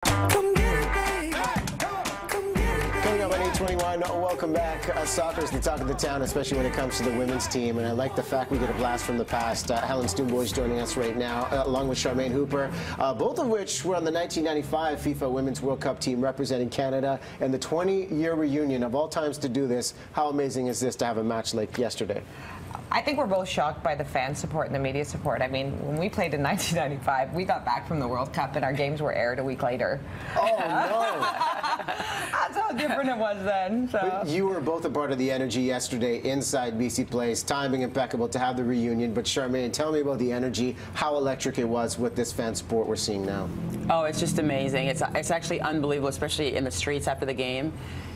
Coming up on 821, welcome back. Soccer is the talk of the town, especially when it comes to the women's team. And I like the fact we get a blast from the past. Helen Stoumbos joining us right now, along with Charmaine Hooper, both of which were on the 1995 FIFA Women's World Cup team representing Canada. And the 20-year reunion of all times to do this. How amazing is this to have a match like yesterday? I think we're both shocked by the fan support and the media support. I mean, when we played in 1995, we got back from the World Cup and our games were aired a week later. Oh, no. That's how different it was then. So. But you were both a part of the energy yesterday inside BC Place. Timing impeccable to have the reunion. But Charmaine, tell me about the energy, how electric it was with this fan support we're seeing now. Oh, it's just amazing. It's actually unbelievable, especially in the streets after the game.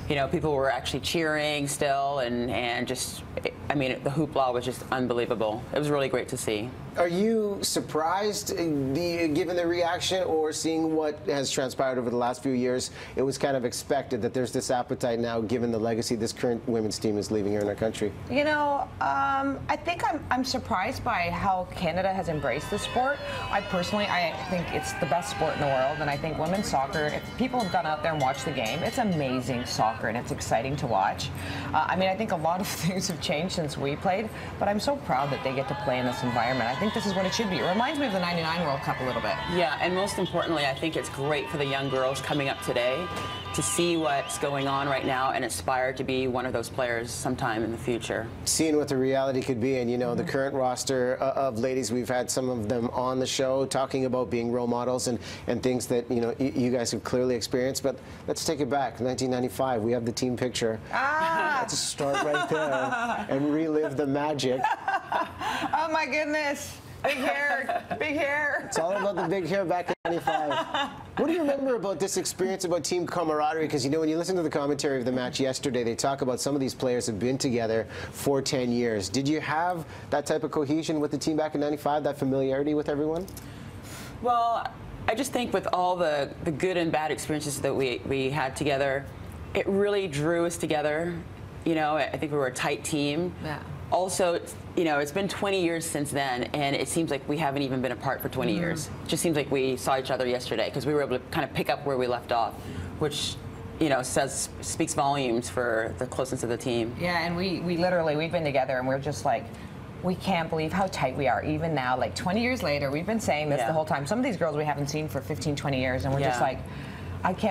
You know, people were actually cheering still, and just, I mean, the hoopla was just unbelievable. It was really great to see. Are you surprised, given the reaction, or seeing what has transpired over the last few years? It was kind of expected that there's this appetite now, given the legacy this current women's team is leaving here in our country. You know, I think I'm surprised by how Canada has embraced the sport. I think it's the best sport in the world, and I think women's soccer, if people have gone out there and watched the game, it's amazing soccer, and it's exciting to watch. I mean, I think a lot of things have changed since we played, but I'm so proud that they get to play in this environment. I think this is what it should be. It reminds me of the '99 World Cup a little bit. Yeah, and most importantly, I think it's great for the young girls coming up today to see what's going on right now and aspire to be one of those players sometime in the future. Seeing what the reality could be, and you know, the current roster of ladies, we've had some of them on the show talking about being role models and things that, you know, you guys have clearly experienced. But let's take it back. 1995, we have the team picture. Let's start right there and relive the magic. Oh my goodness. Big hair, big hair. It's all about the big hair back in '95. What do you remember about this experience, about team camaraderie? Because, you know, when you listen to the commentary of the match yesterday, they talk about some of these players have been together for 10 years. Did you have that type of cohesion with the team back in '95, that familiarity with everyone? Well, I just think with all the good and bad experiences that we had together, it really drew us together. You know, I think we were a tight team. Yeah. Also, you know, it's been 20 years since then, and it seems like we haven't even been apart for 20 years. It just seems like we saw each other yesterday because we were able to kind of pick up where we left off, which, you know, speaks volumes for the closeness of the team. Yeah, and we've been together, and we're just like, we can't believe how tight we are. Even now, like 20 years later, we've been saying this the whole time. Some of these girls we haven't seen for 15, 20 years, and we're just like,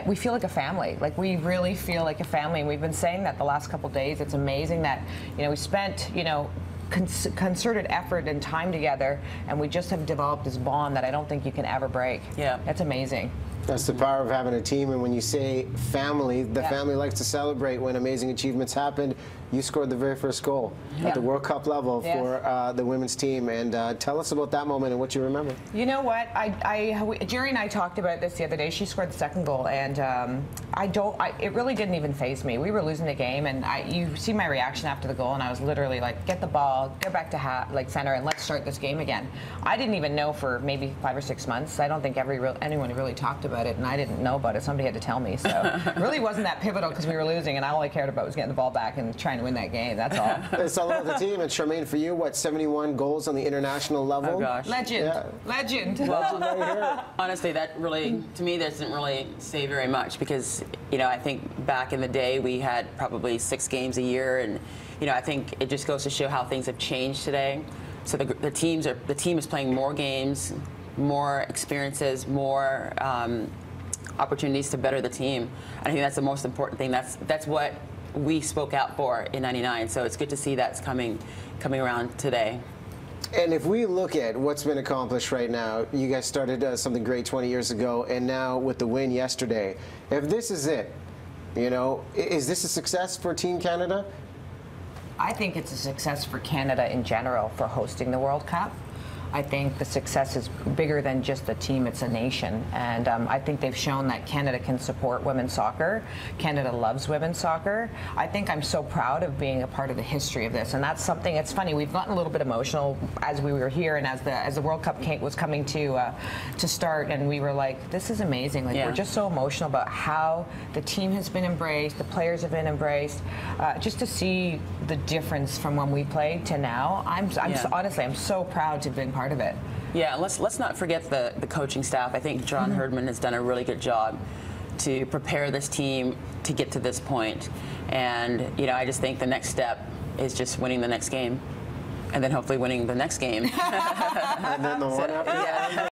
we feel like a family. Like, we really feel like a family, and we've been saying that the last couple of days. It's amazing that, you know, we spent, you know, concerted effort and time together, and we just have developed this bond that I don't think you can ever break. Yeah. That's amazing. That's the power of having a team, and when you say family, the family likes to celebrate when amazing achievements happen. You scored the very first goal at the World Cup level for the women's team, and tell us about that moment and what you remember. You know what? Jerry and I talked about this the other day. She scored the second goal, and it really didn't even faze me. We were losing the game, and you see my reaction after the goal, and I was literally like, get the ball, get back to center, and let's start this game again. I didn't even know for maybe 5 or 6 months. I don't think anyone really talked about it, and I didn't know about it. Somebody had to tell me. So it really wasn't that pivotal because we were losing, and all I cared about was getting the ball back and trying to win that game. That's all. It's all about the team. And Charmaine, for you, what, 71 goals on the international level? Oh gosh, legend, legend. Legend right here. Honestly, that really, to me, doesn't really say very much because, you know, I think back in the day we had probably 6 games a year, and, you know, I think it just goes to show how things have changed today. So the team is playing more games, more experiences, more opportunities to better the team. I think that's the most important thing. That's what we spoke out for in '99. So it's good to see that's coming around today. And if we look at what's been accomplished right now, you guys started something great 20 years ago, and now with the win yesterday, if this is it, you know, is this a success for Team Canada? I think it's a success for Canada in general for hosting the World Cup. I think the success is bigger than just a team, it's a nation. And I think they've shown that Canada can support women's soccer. Canada loves women's soccer. I think I'm so proud of being a part of the history of this. And that's something, it's funny, we've gotten a little bit emotional as we were here and as the World Cup was coming to start, and we were like, this is amazing. Like, we're just so emotional about how the team has been embraced, the players have been embraced. Just to see the difference from when we played to now, honestly, I'm so proud to have been part of it. Yeah, let's not forget the coaching staff. I think John Herdman has done a really good job to prepare this team to get to this point. And I just think the next step is just winning the next game, and then hopefully winning the next game. And then the one after that.